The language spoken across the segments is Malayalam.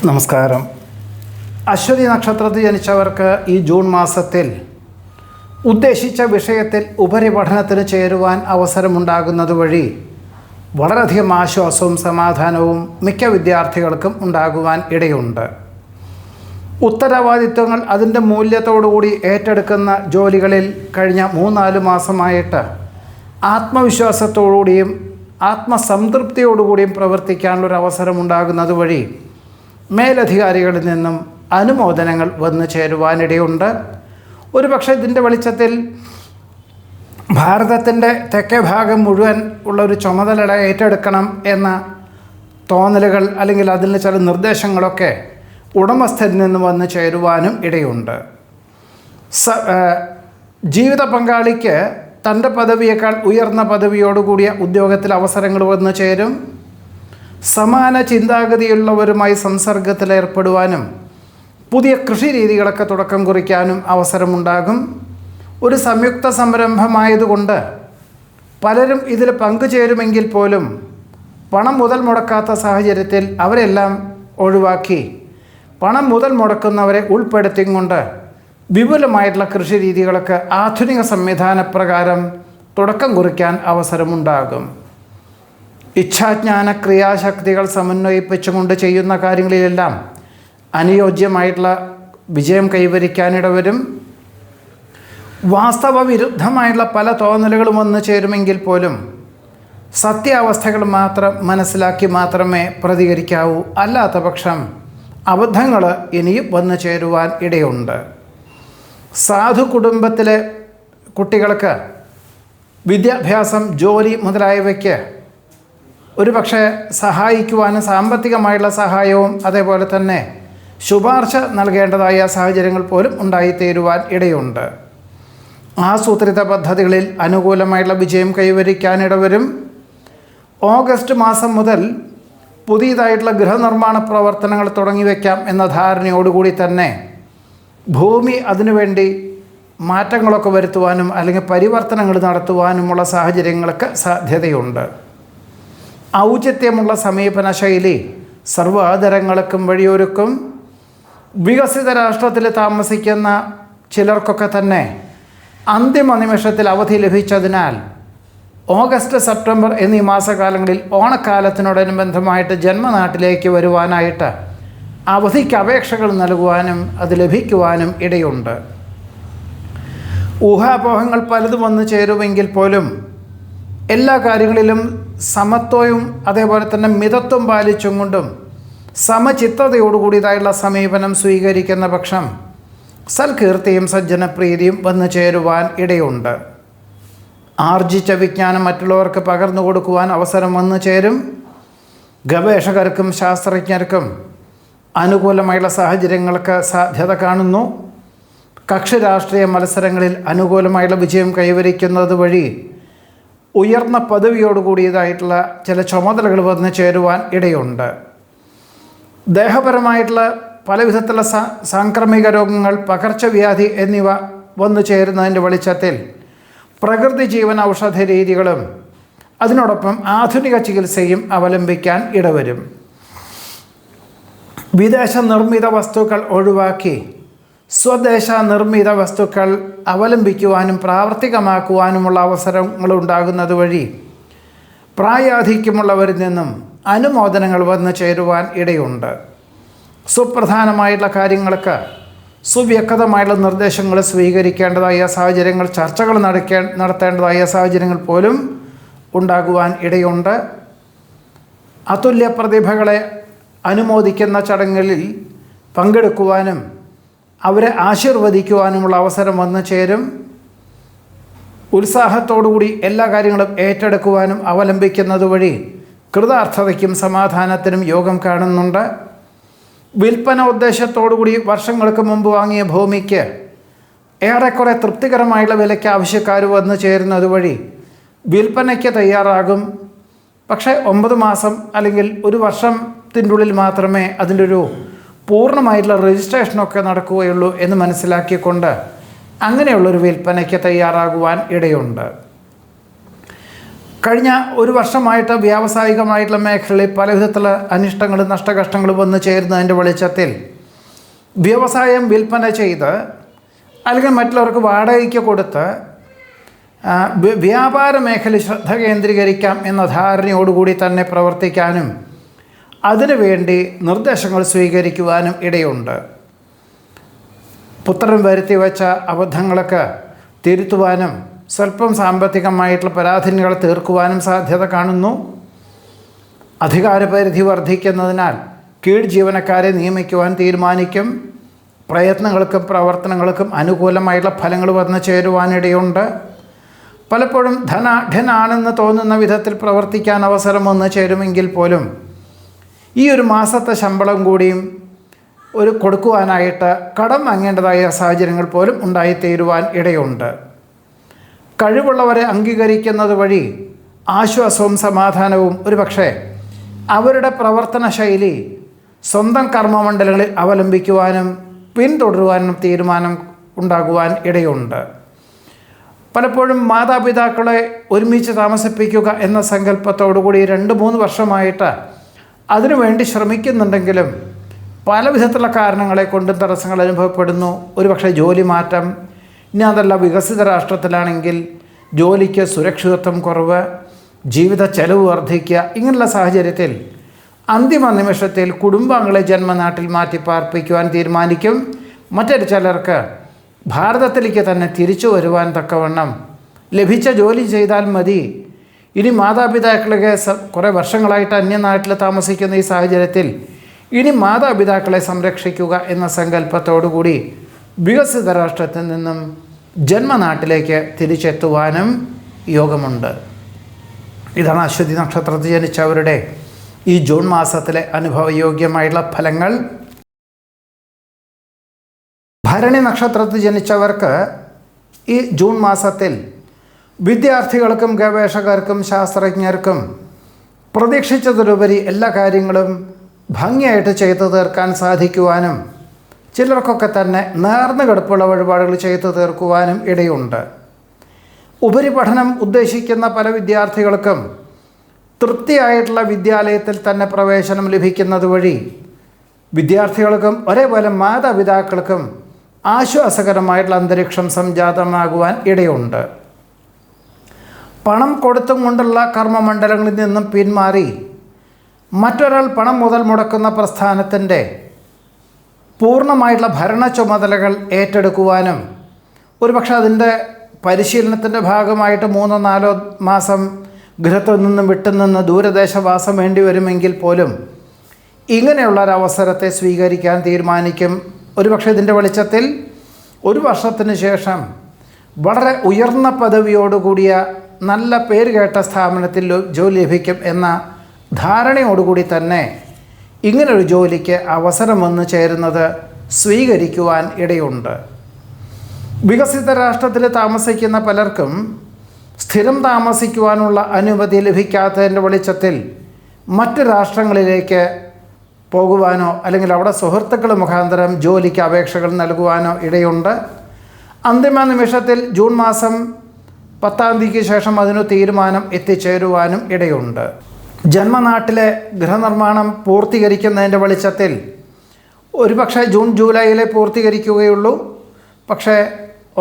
നമസ്കാരം. അശ്വതി നക്ഷത്രത്തിൽ ജനിച്ചവർക്ക് ഈ ജൂൺ മാസത്തിൽ ഉദ്ദേശിച്ച വിഷയത്തിൽ ഉപരിപഠനത്തിന് ചേരുവാൻ അവസരമുണ്ടാകുന്നത് വഴി വളരെയധികം ആശ്വാസവും സമാധാനവും മിക്ക വിദ്യാർത്ഥികൾക്കും ഉണ്ടാകുവാൻ ഇടയുണ്ട്. ഉത്തരവാദിത്വങ്ങൾ അതിൻ്റെ മൂല്യത്തോടുകൂടി ഏറ്റെടുക്കുന്ന ജോലികളിൽ കഴിഞ്ഞ 3-4 മാസമായിട്ട് ആത്മവിശ്വാസത്തോടുകൂടിയും ആത്മസംതൃപ്തിയോടുകൂടിയും പ്രവർത്തിക്കാനുള്ളൊരു അവസരമുണ്ടാകുന്നത് വഴി മേലധികാരികളിൽ നിന്നും അനുമോദനങ്ങൾ വന്നു ചേരുവാനിടയുണ്ട്. ഒരുപക്ഷെ ഇതിൻ്റെ വെളിച്ചത്തിൽ ഭാരതത്തിൻ്റെ തെക്കേ ഭാഗം മുഴുവൻ ഉള്ളൊരു ചുമതല ഏറ്റെടുക്കണം എന്ന തോന്നലുകൾ അല്ലെങ്കിൽ അതിന് ചില നിർദ്ദേശങ്ങളൊക്കെ ഉടമസ്ഥരിൽ നിന്ന് വന്നു ചേരുവാനും ഇടയുണ്ട്. ജീവിത പങ്കാളിക്ക് തൻ്റെ പദവിയേക്കാൾ ഉയർന്ന പദവിയോടുകൂടിയ ഉദ്യോഗത്തിൽ അവസരങ്ങൾ വന്നു ചേരും. സമാന ചിന്താഗതിയുള്ളവരുമായി സംസർഗത്തിലേർപ്പെടുവാനും പുതിയ കൃഷി രീതികളൊക്കെ തുടക്കം കുറിക്കാനും അവസരമുണ്ടാകും. ഒരു സംയുക്ത സംരംഭമായതുകൊണ്ട് പലരും ഇതിൽ പങ്കുചേരുമെങ്കിൽ പോലും പണം മുതൽ മുടക്കാത്ത സാഹചര്യത്തിൽ അവരെല്ലാം ഒഴിവാക്കി പണം മുതൽ മുടക്കുന്നവരെ ഉൾപ്പെടുത്തിക്കൊണ്ട് വിപുലമായിട്ടുള്ള കൃഷി രീതികളൊക്കെ ആധുനിക സംവിധാനപ്രകാരം തുടക്കം കുറിക്കാൻ അവസരമുണ്ടാകും. ഇച്ഛാജ്ഞാന ക്രിയാശക്തികൾ സമന്വയിപ്പിച്ചുകൊണ്ട് ചെയ്യുന്ന കാര്യങ്ങളിലെല്ലാം അനുയോജ്യമായിട്ടുള്ള വിജയം കൈവരിക്കാനിടവരും. വാസ്തവ വിരുദ്ധമായിട്ടുള്ള പല തോന്നലുകളും വന്നു ചേരുമെങ്കിൽ പോലും സത്യാവസ്ഥകൾ മാത്രം മനസ്സിലാക്കി മാത്രമേ പ്രതികരിക്കാവൂ. അല്ലാത്ത പക്ഷം അബദ്ധങ്ങൾ ഇനിയും വന്നു ചേരുവാൻ ഇടയുണ്ട്. സാധു കുടുംബത്തിലെ കുട്ടികൾക്ക് വിദ്യാഭ്യാസം, ജോലി മുതലായവയ്ക്ക് ഒരുപക്ഷെ സഹായിക്കുവാനും സാമ്പത്തികമായുള്ള സഹായവും അതേപോലെ തന്നെ ശുപാർശ നൽകേണ്ടതായ സാഹചര്യങ്ങൾ പോലും ഉണ്ടായിത്തീരുവാൻ ഇടയുണ്ട്. ആസൂത്രിത പദ്ധതികളിൽ അനുകൂലമായുള്ള വിജയം കൈവരിക്കാനിടവരും. ഓഗസ്റ്റ് മാസം മുതൽ പുതിയതായിട്ടുള്ള ഗൃഹനിർമ്മാണ പ്രവർത്തനങ്ങൾ തുടങ്ങിവെക്കാം എന്ന ധാരണയോടുകൂടി തന്നെ ഭൂമി അതിനുവേണ്ടി മാറ്റങ്ങളൊക്കെ വരുത്തുവാനും അല്ലെങ്കിൽ പരിവർത്തനങ്ങൾ നടത്തുവാനുമുള്ള സാഹചര്യങ്ങൾക്ക് സാധ്യതയുണ്ട്. ഔചിത്യമുള്ള സമീപന ശൈലി സർവാദരങ്ങൾക്കും വഴിയൊരുക്കും. വികസിത രാഷ്ട്രത്തിൽ താമസിക്കുന്ന ചിലർക്കൊക്കെ തന്നെ അന്തിമ നിമിഷത്തിൽ അവധി ലഭിച്ചതിനാൽ ഓഗസ്റ്റ്, സെപ്റ്റംബർ എന്നീ മാസകാലങ്ങളിൽ ഓണക്കാലത്തിനോടനുബന്ധമായിട്ട് ജന്മനാട്ടിലേക്ക് വരുവാനായിട്ട് അവധിക്ക് അപേക്ഷകൾ നൽകുവാനും അത് ലഭിക്കുവാനും ഇടയുണ്ട്. ഊഹാപോഹങ്ങൾ പലതും വന്നു ചേരുമെങ്കിൽ പോലും എല്ലാ കാര്യങ്ങളിലും സമത്വവും അതേപോലെ തന്നെ മിതത്വം പാലിച്ചും കൊണ്ടും സമചിത്തതയോടുകൂടിയതായുള്ള സമീപനം സ്വീകരിക്കുന്ന പക്ഷം സൽകീർത്തിയും സജ്ജനപ്രീതിയും വന്നു ചേരുവാൻ ഇടയുണ്ട്. ആർജിച്ച വിജ്ഞാനം മറ്റുള്ളവർക്ക് പകർന്നു കൊടുക്കുവാൻ അവസരം വന്നു ചേരും. ഗവേഷകർക്കും ശാസ്ത്രജ്ഞർക്കും അനുകൂലമായുള്ള സാഹചര്യങ്ങൾക്ക് സാധ്യത കാണുന്നു. കക്ഷി രാഷ്ട്രീയ മത്സരങ്ങളിൽ അനുകൂലമായുള്ള വിജയം കൈവരിക്കുന്നത് വഴി ഉയർന്ന പദവിയോടുകൂടിയതായിട്ടുള്ള ചില ചുമതലകൾ വന്നു ചേരുവാൻ ഇടയുണ്ട്. ദേഹപരമായിട്ടുള്ള പല വിധത്തിലുള്ള സാംക്രമിക രോഗങ്ങൾ, പകർച്ചവ്യാധി എന്നിവ വന്നു ചേരുന്നതിൻ്റെ വെളിച്ചത്തിൽ പ്രകൃതി ജീവൻ ഔഷധ രീതികളും അതിനോടൊപ്പം ആധുനിക ചികിത്സയും അവലംബിക്കാൻ ഇടവരും. വിദേശ നിർമ്മിത വസ്തുക്കൾ ഒഴിവാക്കി സ്വദേശ നിർമ്മിത വസ്തുക്കൾ അവലംബിക്കുവാനും പ്രാവർത്തികമാക്കുവാനുമുള്ള അവസരങ്ങൾ ഉണ്ടാകുന്നത് വഴി പ്രായാധിക്യമുള്ളവരിൽ നിന്നും അനുമോദനങ്ങൾ വന്നു ചേരുവാൻ ഇടയുണ്ട്. സുപ്രധാനമായിട്ടുള്ള കാര്യങ്ങൾക്ക് സുവ്യക്തമായിട്ടുള്ള നിർദ്ദേശങ്ങൾ സ്വീകരിക്കേണ്ടതായ സാഹചര്യങ്ങൾ, ചർച്ചകൾ നടത്തേണ്ടതായ സാഹചര്യങ്ങൾ പോലും ഉണ്ടാകുവാൻ ഇടയുണ്ട്. അതുല്യ പ്രതിഭകളെ അനുമോദിക്കുന്ന ചടങ്ങുകളിൽ പങ്കെടുക്കുവാനും അവരെ ആശീർവദിക്കുവാനുമുള്ള അവസരം വന്നു ചേരും. ഉത്സാഹത്തോടുകൂടി എല്ലാ കാര്യങ്ങളും ഏറ്റെടുക്കുവാനും അവലംബിക്കുന്നത് വഴി കൃതാർത്ഥതയ്ക്കും സമാധാനത്തിനും യോഗം കാണുന്നുണ്ട്. വിൽപ്പന ഉദ്ദേശത്തോടുകൂടി വർഷങ്ങൾക്ക് മുമ്പ് വാങ്ങിയ ഭൂമിക്ക് ഏറെക്കുറെ തൃപ്തികരമായുള്ള വിലയ്ക്ക് ആവശ്യക്കാർ വന്നു ചേരുന്നത് വഴി വിൽപ്പനയ്ക്ക് തയ്യാറാകും. പക്ഷേ 9 മാസം അല്ലെങ്കിൽ ഒരു വർഷത്തിൻ്റെ ഉള്ളിൽ മാത്രമേ അതിൻ്റെ ഒരു പൂർണ്ണമായിട്ടുള്ള രജിസ്ട്രേഷനൊക്കെ നടക്കുകയുള്ളൂ എന്ന് മനസ്സിലാക്കിക്കൊണ്ട് അങ്ങനെയുള്ളൊരു വിൽപ്പനയ്ക്ക് തയ്യാറാകുവാൻ ഇടയുണ്ട്. കഴിഞ്ഞ ഒരു വർഷമായിട്ട് വ്യാവസായികമായിട്ടുള്ള മേഖലയിൽ പല വിധത്തിലുള്ള അനിഷ്ടങ്ങളും നഷ്ടകഷ്ടങ്ങളും വന്നു ചേരുന്നതിൻ്റെ വെളിച്ചത്തിൽ വ്യവസായം വിൽപ്പന ചെയ്ത് അല്ലെങ്കിൽ മറ്റുള്ളവർക്ക് വാടകയ്ക്ക് കൊടുത്ത് വ്യാപാര മേഖലയിൽ ശ്രദ്ധ കേന്ദ്രീകരിക്കാം എന്ന ധാരണയോടുകൂടി തന്നെ പ്രവർത്തിക്കാനും അതിനുവേണ്ടി നിർദ്ദേശങ്ങൾ സ്വീകരിക്കുവാനും ഇടയുണ്ട്. പുത്രൻ വരുത്തി വച്ച അബദ്ധങ്ങളൊക്കെ തിരുത്തുവാനും സ്വല്പം സാമ്പത്തികമായിട്ടുള്ള പരാധീനതകൾ തീർക്കുവാനും സാധ്യത കാണുന്നു. അധികാരപരിധി വർദ്ധിക്കുന്നതിനാൽ കീഴ് ജീവനക്കാരെ നിയമിക്കുവാൻ തീരുമാനിക്കും. പ്രയത്നങ്ങൾക്കും പ്രവർത്തനങ്ങൾക്കും അനുകൂലമായിട്ടുള്ള ഫലങ്ങൾ വന്നു ചേരുവാനിടയുണ്ട്. പലപ്പോഴും ധനാഢ്യനാണെന്ന് തോന്നുന്ന വിധത്തിൽ പ്രവർത്തിക്കാൻ അവസരം വന്നു ചേരുമെങ്കിൽ പോലും ഈ ഒരു മാസത്തെ ശമ്പളം കൂടിയും കൊടുക്കുവാനായിട്ട് കടം വാങ്ങേണ്ടതായ സാഹചര്യങ്ങൾ പോലും ഉണ്ടായിത്തീരുവാൻ ഇടയുണ്ട്. കഴിവുള്ളവരെ അംഗീകരിക്കുന്നത് വഴി ആശ്വാസവും സമാധാനവും ഒരുപക്ഷെ അവരുടെ പ്രവർത്തന ശൈലി സ്വന്തം കർമ്മമണ്ഡലങ്ങളിൽ അവലംബിക്കുവാനും പിന്തുടരുവാനും തീരുമാനം ഉണ്ടാകുവാൻ ഇടയുണ്ട്. പലപ്പോഴും മാതാപിതാക്കളെ ഒരുമിച്ച് താമസിപ്പിക്കുക എന്ന സങ്കല്പത്തോടുകൂടി 2-3 വർഷമായിട്ട് അതിനുവേണ്ടി ശ്രമിക്കുന്നുണ്ടെങ്കിലും പല വിധത്തിലുള്ള കാരണങ്ങളെ കൊണ്ടും തടസ്സങ്ങൾ അനുഭവപ്പെടുന്നു. ഒരുപക്ഷെ ജോലി മാറ്റം, ഇനി അതല്ല വികസിത രാഷ്ട്രത്തിലാണെങ്കിൽ ജോലിക്ക് സുരക്ഷിതത്വം കുറവ്, ജീവിത ചെലവ് വർദ്ധിക്കുക, ഇങ്ങനെയുള്ള സാഹചര്യത്തിൽ അന്തിമ നിമിഷത്തിൽ കുടുംബാംഗങ്ങളെ ജന്മനാട്ടിൽ മാറ്റി പാർപ്പിക്കുവാൻ തീരുമാനിക്കും. മറ്റൊരു ചിലർക്ക് ഭാരതത്തിലേക്ക് തന്നെ തിരിച്ചു വരുവാൻ തക്കവണ്ണം ലഭിച്ച ജോലി ചെയ്താൽ മതി. ഇനി മാതാപിതാക്കളെ കുറേ വർഷങ്ങളായിട്ട് അന്യനാട്ടിൽ താമസിക്കുന്ന ഈ സാഹചര്യത്തിൽ ഇനി മാതാപിതാക്കളെ സംരക്ഷിക്കുക എന്ന സങ്കല്പത്തോടുകൂടി വികസിത രാഷ്ട്രത്തിൽ നിന്നും ജന്മനാട്ടിലേക്ക് തിരിച്ചെത്തുവാനും യോഗമുണ്ട്. ഇതാണ് അശ്വതി നക്ഷത്രത്തിൽ ജനിച്ചവരുടെ ഈ ജൂൺ മാസത്തിലെ അനുഭവയോഗ്യമായുള്ള ഫലങ്ങൾ. ഭരണി നക്ഷത്രത്തിൽ ജനിച്ചവർക്ക് ഈ ജൂൺ മാസത്തിൽ വിദ്യാർത്ഥികൾക്കും ഗവേഷകർക്കും ശാസ്ത്രജ്ഞർക്കും പ്രതീക്ഷിച്ചതിലുപരി എല്ലാ കാര്യങ്ങളും ഭംഗിയായിട്ട് ചെയ്തു തീർക്കാൻ സാധിക്കുവാനും ചിലർക്കൊക്കെ തന്നെ നേർന്നു കിടപ്പുള്ള വഴിപാടുകൾ ചെയ്തു തീർക്കുവാനും ഇടയുണ്ട്. ഉപരിപഠനം ഉദ്ദേശിക്കുന്ന പല വിദ്യാർത്ഥികൾക്കും തൃപ്തിയായിട്ടുള്ള വിദ്യാലയത്തിൽ തന്നെ പ്രവേശനം ലഭിക്കുന്നത് വഴി വിദ്യാർത്ഥികൾക്കും ഒരേപോലെ മാതാപിതാക്കൾക്കും ആശ്വാസകരമായിട്ടുള്ള അന്തരീക്ഷം സംജാതമാകുവാൻ ഇടയുണ്ട്. പണം കൊടുത്തും കൊണ്ടുള്ള കർമ്മമണ്ഡലങ്ങളിൽ നിന്നും പിന്മാറി മറ്റൊരാൾ പണം മുതൽ മുടക്കുന്ന പ്രസ്ഥാനത്തിൻ്റെ പൂർണ്ണമായിട്ടുള്ള ഭരണ ചുമതലകൾ ഏറ്റെടുക്കുവാനും ഒരുപക്ഷെ അതിൻ്റെ പരിശീലനത്തിൻ്റെ ഭാഗമായിട്ട് 3-4 മാസം ഗൃഹത്തിൽ നിന്നും വിട്ടുനിന്ന് ദൂരദേശവാസം വേണ്ടി വരുമെങ്കിൽ പോലും ഇങ്ങനെയുള്ളൊരവസരത്തെ സ്വീകരിക്കാൻ തീരുമാനിക്കും. ഒരുപക്ഷെ ഇതിൻ്റെ വെളിച്ചത്തിൽ 1 വർഷത്തിന് ശേഷം വളരെ ഉയർന്ന പദവിയോടുകൂടിയ നല്ല പേര് കേട്ട സ്ഥാപനത്തിൽ ജോലി ലഭിക്കും എന്ന ധാരണയോടുകൂടി തന്നെ ഇങ്ങനൊരു ജോലിക്ക് അവസരം വന്നു ചേരുന്നത് സ്വീകരിക്കുവാൻ ഇടയുണ്ട്. വികസിത രാഷ്ട്രത്തിൽ താമസിക്കുന്ന പലർക്കും സ്ഥിരം താമസിക്കുവാനുള്ള അനുമതി ലഭിക്കാത്തതിൻ്റെ വെളിച്ചത്തിൽ മറ്റ് രാഷ്ട്രങ്ങളിലേക്ക് പോകുവാനോ അല്ലെങ്കിൽ അവിടെ സുഹൃത്തുക്കൾ മുഖാന്തരം ജോലിക്ക് അപേക്ഷകൾ നൽകുവാനോ ഇടയുണ്ട്. അന്തിമ നിമിഷത്തിൽ ജൂൺ മാസം 10-ാം തീയതിക്ക് ശേഷം അതിന് തീരുമാനം എത്തിച്ചേരുവാനും ഇടയുണ്ട്. ജന്മനാട്ടിലെ ഗൃഹനിർമ്മാണം പൂർത്തീകരിക്കുന്നതിൻ്റെ വെളിച്ചത്തിൽ ഒരുപക്ഷെ ജൂൺ ജൂലൈയിലെ പൂർത്തീകരിക്കുകയുള്ളൂ. പക്ഷേ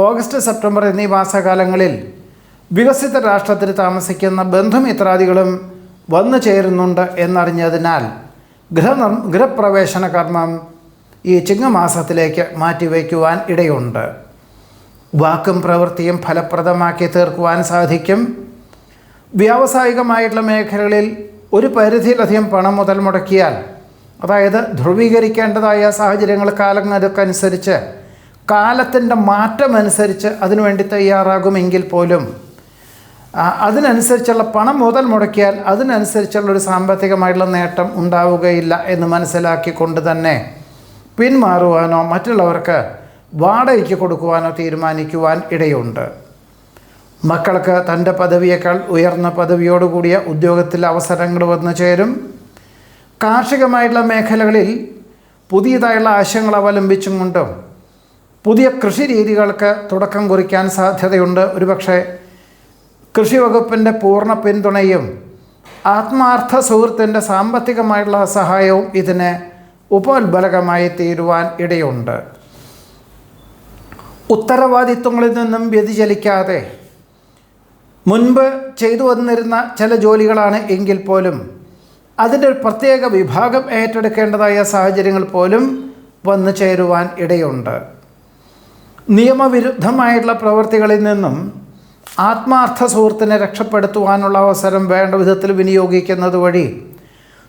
ഓഗസ്റ്റ് സെപ്റ്റംബർ എന്നീ മാസകാലങ്ങളിൽ വികസിത രാഷ്ട്രത്തിൽ താമസിക്കുന്ന ബന്ധുമിത്രാദികളും വന്നു ചേരുന്നുണ്ട് എന്നറിഞ്ഞതിനാൽ ഗൃഹപ്രവേശന കർമ്മം ഈ ചിങ്ങമാസത്തിലേക്ക് മാറ്റിവയ്ക്കുവാൻ ഇടയുണ്ട്. വാക്കും പ്രവൃത്തിയും ഫലപ്രദമാക്കി തീർക്കുവാൻ സാധിക്കും. വ്യാവസായികമായിട്ടുള്ള മേഖലകളിൽ ഒരു പരിധിയിലധികം പണം മുതൽ മുടക്കിയാൽ, അതായത് ധ്രുവീകരിക്കേണ്ടതായ സാഹചര്യങ്ങൾ കാലങ്ങൾക്കനുസരിച്ച് കാലത്തിൻ്റെ മാറ്റമനുസരിച്ച് അതിനുവേണ്ടി തയ്യാറാകുമെങ്കിൽ പോലും അതിനനുസരിച്ചുള്ള പണം മുതൽ മുടക്കിയാൽ അതിനനുസരിച്ചുള്ളൊരു സാമ്പത്തികമായിട്ടുള്ള നേട്ടം ഉണ്ടാവുകയില്ല എന്ന് മനസ്സിലാക്കിക്കൊണ്ട് തന്നെ പിന്മാറുവാനോ മറ്റുള്ളവർക്ക് വാടകയ്ക്ക് കൊടുക്കുവാനോ തീരുമാനിക്കുവാൻ ഇടയുണ്ട്. മക്കൾക്ക് തൻ്റെ പദവിയേക്കാൾ ഉയർന്ന പദവിയോടുകൂടിയ ഉദ്യോഗത്തിൽ അവസരങ്ങൾ വന്നു ചേരും. കാർഷികമായിട്ടുള്ള മേഖലകളിൽ പുതിയതായുള്ള ആശയങ്ങൾ അവലംബിച്ചും കൊണ്ടും പുതിയ കൃഷി രീതികൾക്ക് തുടക്കം കുറിക്കാൻ സാധ്യതയുണ്ട്. ഒരുപക്ഷെ കൃഷി വകുപ്പിൻ്റെ പൂർണ്ണ പിന്തുണയും ആത്മാർത്ഥ സുഹൃത്തിൻ്റെ സാമ്പത്തികമായിട്ടുള്ള സഹായവും ഇതിന് ഉപോത്ബലകമായി തീരുവാൻ ഇടയുണ്ട്. ഉത്തരവാദിത്വങ്ങളിൽ നിന്നും വ്യതിചലിക്കാതെ മുൻപ് ചെയ്തു വന്നിരുന്ന ചില ജോലികളാണ് എങ്കിൽ പോലും അതിൻ്റെ ഒരു പ്രത്യേക വിഭാഗം ഏറ്റെടുക്കേണ്ടതായ സാഹചര്യങ്ങൾ പോലും വന്നു ചേരുവാൻ ഇടയുണ്ട്. നിയമവിരുദ്ധമായിട്ടുള്ള പ്രവൃത്തികളിൽ നിന്നും ആത്മാർത്ഥ സുഹൃത്തിനെ രക്ഷപ്പെടുത്തുവാനുള്ള അവസരം വേണ്ട വിധത്തിൽ വിനിയോഗിക്കുന്നത് വഴി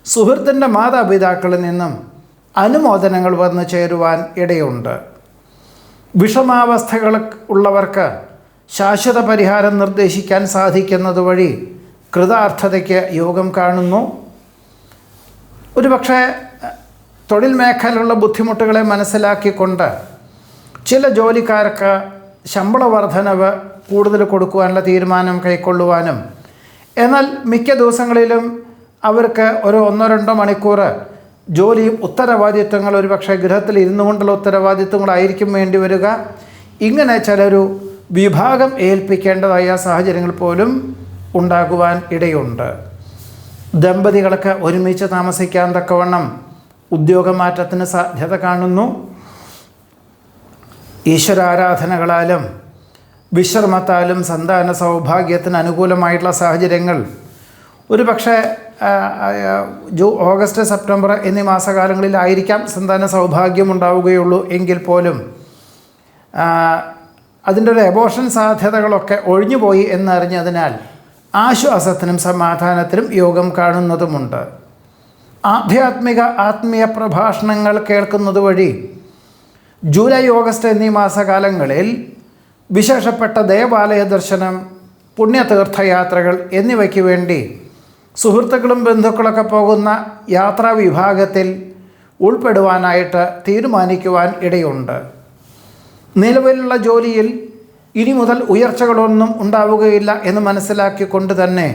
സുഹൃത്തിൻ്റെ മാതാപിതാക്കളിൽ നിന്നും അനുമോദനങ്ങൾ വന്നു ചേരുവാൻ ഇടയുണ്ട്. വിഷമാവസ്ഥകൾ ഉള്ളവർക്ക് ശാശ്വത പരിഹാരം നിർദ്ദേശിക്കാൻ സാധിക്കുന്നത് വഴി കൃതാർത്ഥതയ്ക്ക് യോഗം കാണുന്നു. ഒരുപക്ഷെ തൊഴിൽ മേഖലയിലുള്ള ബുദ്ധിമുട്ടുകളെ മനസ്സിലാക്കിക്കൊണ്ട് ചില ജോലിക്കാർക്ക് ശമ്പള വർധനവ് കൂടുതൽ കൊടുക്കുവാനുള്ള തീരുമാനം കൈക്കൊള്ളുവാനും, എന്നാൽ മിക്ക ദിവസങ്ങളിലും അവർക്ക് ഒരു 1-2 മണിക്കൂർ ജോലിയും ഉത്തരവാദിത്വങ്ങൾ ഒരുപക്ഷെ ഗൃഹത്തിൽ ഇരുന്നു കൊണ്ടുള്ള ഉത്തരവാദിത്വങ്ങളായിരിക്കും വേണ്ടി വരിക. ഇങ്ങനെ ചിലരു വിഭാഗം ഏൽപ്പിക്കേണ്ടതായ സാഹചര്യങ്ങൾ പോലും ഉണ്ടാകുവാൻ ഇടയുണ്ട്. ദമ്പതികൾക്ക് ഒരുമിച്ച് താമസിക്കാൻ തക്കവണ്ണം ഉദ്യോഗമാറ്റത്തിന് സാധ്യത കാണുന്നു. ഈശ്വരാരാധനകളാലും വിശ്രമത്താലും സന്താന സൗഭാഗ്യത്തിന് അനുകൂലമായിട്ടുള്ള സാഹചര്യങ്ങൾ ഒരുപക്ഷെ ഓഗസ്റ്റ്, സെപ്റ്റംബർ എന്നീ മാസകാലങ്ങളിലായിരിക്കാം സന്താന സൗഭാഗ്യം ഉണ്ടാവുകയുള്ളൂ. എങ്കിൽ പോലും അതിൻ്റെ ഒരു എബോർഷൻ സാധ്യതകളൊക്കെ ഒഴിഞ്ഞുപോയി എന്നറിഞ്ഞതിനാൽ ആശ്വാസത്തിനും സമാധാനത്തിനും യോഗം കാണുന്നതുമുണ്ട്. ആത്മീയ പ്രഭാഷണങ്ങൾ കേൾക്കുന്നത് വഴി ജൂലൈ, ഓഗസ്റ്റ് എന്നീ മാസകാലങ്ങളിൽ വിശേഷപ്പെട്ട ദേവാലയ ദർശനം, പുണ്യതീർത്ഥയാത്രകൾ എന്നിവയ്ക്ക് വേണ്ടി സുഹൃത്തുക്കളും ബന്ധുക്കളൊക്കെ പോകുന്ന യാത്രാ വിഭാഗത്തിൽ ഉൾപ്പെടുവാനായിട്ട് തീരുമാനിക്കുവാൻ ഇടയുണ്ട്. നിലവിലുള്ള ജോലിയിൽ ഇനി മുതൽ ഉയർച്ചകളൊന്നും ഉണ്ടാവുകയില്ല എന്ന് മനസ്സിലാക്കിക്കൊണ്ട് തന്നെ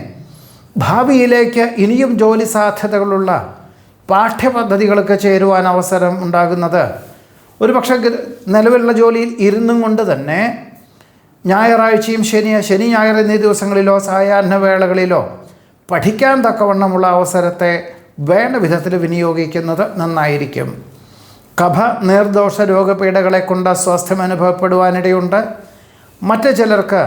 ഭാവിയിലേക്ക് ഇനിയും ജോലി സാധ്യതകളുള്ള പാഠ്യപദ്ധതികൾക്ക് ചേരുവാൻ അവസരം ഉണ്ടാകുന്നത് ഒരുപക്ഷെ നിലവിലുള്ള ജോലിയിൽ ഇരുന്നും കൊണ്ട് തന്നെ ഞായറാഴ്ചയും ശനി ഞായർ എന്നീ ദിവസങ്ങളിലോ സായാഹ്ന വേളകളിലോ പഠിക്കാൻ തക്കവണ്ണമുള്ള അവസരത്തെ വേണ്ട വിധത്തിൽ വിനിയോഗിക്കുന്നത് നന്നായിരിക്കും. കഫ നീർദോഷ രോഗപീഠകളെ കൊണ്ട് അസ്വാസ്ഥ്യം അനുഭവപ്പെടുവാനിടയുണ്ട്. മറ്റു ചിലർക്ക്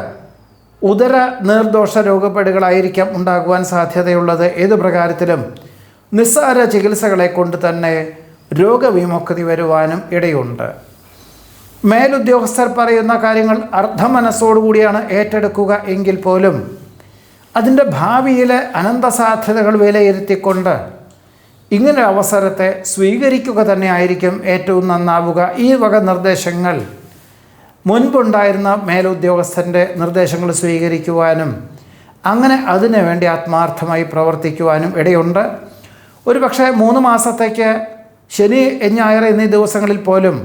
ഉദര നീർദോഷ രോഗപീഠകളായിരിക്കാം ഉണ്ടാകുവാൻ സാധ്യതയുള്ളത്. ഏതു പ്രകാരത്തിലും നിസ്സാര ചികിത്സകളെ കൊണ്ട് തന്നെ രോഗവിമുക്തി വരുവാനും ഇടയുണ്ട്. മേലുദ്യോഗസ്ഥർ പറയുന്ന കാര്യങ്ങൾ അർദ്ധമനസ്സോടുകൂടിയാണ് ഏറ്റെടുക്കുക എങ്കിൽ പോലും അതിൻ്റെ ഭാവിയിലെ അനന്തസാധ്യതകൾ വിലയിരുത്തിക്കൊണ്ട് ഇങ്ങനെ അവസരത്തെ സ്വീകരിക്കുക തന്നെ ആയിരിക്കും ഏറ്റവും നന്നാവുക. ഈ വക നിർദ്ദേശങ്ങൾ മുൻപുണ്ടായിരുന്ന മേലുദ്യോഗസ്ഥൻ്റെ നിർദ്ദേശങ്ങൾ സ്വീകരിക്കുവാനും അങ്ങനെ അതിനു വേണ്ടി ആത്മാർത്ഥമായി പ്രവർത്തിക്കുവാനും ഇടയുണ്ട്. ഒരുപക്ഷെ 3 മാസത്തേക്ക് ശനി, ഞായർ എന്നീ ദിവസങ്ങളിൽ പോലും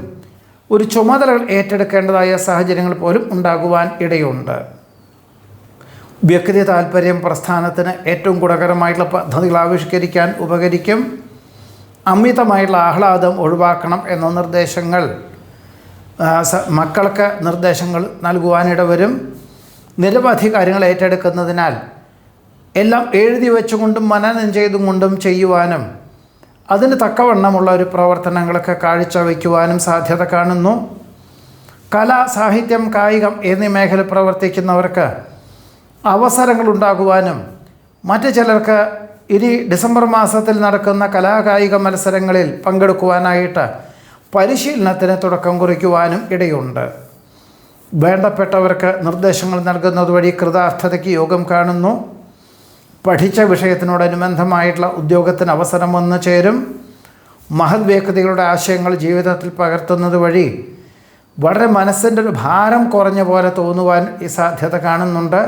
ഒരു ചുമതലകൾ ഏറ്റെടുക്കേണ്ടതായ സാഹചര്യങ്ങൾ പോലും ഉണ്ടാകുവാൻ ഇടയുണ്ട്. വ്യക്തി താൽപ്പര്യം പ്രസ്ഥാനത്തിന് ഏറ്റവും ഗുണകരമായിട്ടുള്ള പദ്ധതികൾ ആവിഷ്കരിക്കാൻ ഉപകരിക്കും. അമിതമായിട്ടുള്ള ആഹ്ലാദം ഒഴിവാക്കണം എന്ന നിർദ്ദേശങ്ങൾ മക്കൾക്ക് നിർദ്ദേശങ്ങൾ നൽകുവാനിടവരും. നിരവധി കാര്യങ്ങൾ ഏറ്റെടുക്കുന്നതിനാൽ എല്ലാം എഴുതി വെച്ചുകൊണ്ടും മനനം ചെയ്തുകൊണ്ടും ചെയ്യുവാനും അതിന് തക്കവണ്ണമുള്ള ഒരു പ്രവർത്തനങ്ങളൊക്കെ കാഴ്ചവെക്കുവാനും സാധ്യത കാണുന്നു. കല, സാഹിത്യം, കായികം എന്നീ മേഖല പ്രവർത്തിക്കുന്നവർക്ക് അവസരങ്ങളുണ്ടാകുവാനും മറ്റു ചിലർക്ക് ഇനി ഡിസംബർ മാസത്തിൽ നടക്കുന്ന കലാകായിക മത്സരങ്ങളിൽ പങ്കെടുക്കുവാനായിട്ട് പരിശീലനത്തിന് തുടക്കം കുറിക്കുവാനും ഇടയുണ്ട്. വേണ്ടപ്പെട്ടവർക്ക് നിർദ്ദേശങ്ങൾ നൽകുന്നത് വഴി കൃതാർത്ഥതയ്ക്ക് യോഗം കാണുന്നു. പഠിച്ച വിഷയത്തിനോടനുബന്ധമായിട്ടുള്ള ഉദ്യോഗത്തിന് അവസരം വന്നു ചേരും. മഹത് വ്യക്തികളുടെ ആശയങ്ങൾ ജീവിതത്തിൽ പകർത്തുന്നത് വഴി വളരെ മനസ്സിൻ്റെ ഒരു ഭാരം കുറഞ്ഞ പോലെ തോന്നുവാൻ ഈ സാധ്യത കാണുന്നുണ്ട്.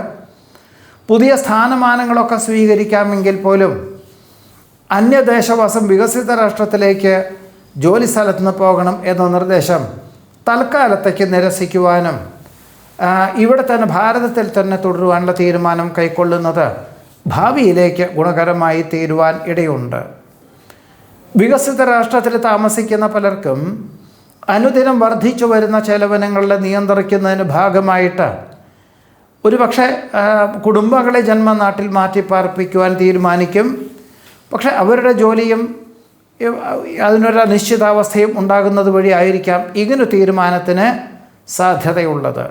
പുതിയ സ്ഥാനമാനങ്ങളൊക്കെ സ്വീകരിക്കാമെങ്കിൽ പോലും അന്യദേശവാസം, വികസിത രാഷ്ട്രത്തിലേക്ക് ജോലി സ്ഥലത്ത് നിന്ന് പോകണം എന്ന നിർദ്ദേശം തൽക്കാലത്തേക്ക് നിരസിക്കുവാനും ഇവിടെ തന്നെ ഭാരതത്തിൽ തന്നെ തുടരുവാനുള്ള തീരുമാനം കൈക്കൊള്ളുന്നത് ഭാവിയിലേക്ക് ഗുണകരമായി തീരുവാൻ ഇടയുണ്ട്. വികസിത രാഷ്ട്രത്തിൽ താമസിക്കുന്ന പലർക്കും അനുദിനം വർദ്ധിച്ചു വരുന്ന ചെലവിനങ്ങളെ നിയന്ത്രിക്കുന്നതിന് ഭാഗമായിട്ട് ഒരു പക്ഷേ കുടുംബങ്ങളെ ജന്മനാട്ടിൽ മാറ്റിപ്പാർപ്പിക്കുവാൻ തീരുമാനിക്കും. പക്ഷെ അവരുടെ ജോലിയും അതിനൊരു അനിശ്ചിതാവസ്ഥയും ഉണ്ടാകുന്നത് വഴി ആയിരിക്കാം ഇങ്ങനൊരു തീരുമാനത്തിന് സാധ്യതയുള്ളത്.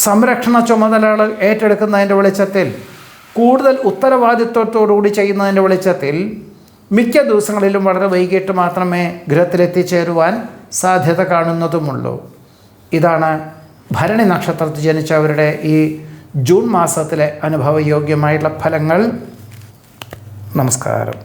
സംരക്ഷണ ചുമതലകൾ ഏറ്റെടുക്കുന്നതിൻ്റെ വെളിച്ചത്തിൽ, കൂടുതൽ ഉത്തരവാദിത്വത്തോടുകൂടി ചെയ്യുന്നതിൻ്റെ വെളിച്ചത്തിൽ മിക്ക ദിവസങ്ങളിലും വളരെ വൈകിട്ട് മാത്രമേ ഗൃഹത്തിലെത്തിച്ചേരുവാൻ സാധ്യത കാണുന്നതുമുള്ളൂ. ഇതാണ് ഭരണി നക്ഷത്രത്തിൽ ജനിച്ചവരുടെ ഈ ജൂൺ മാസത്തിലെ അനുഭവയോഗ്യമായിട്ടുള്ള ഫലങ്ങൾ. നമസ്കാരം.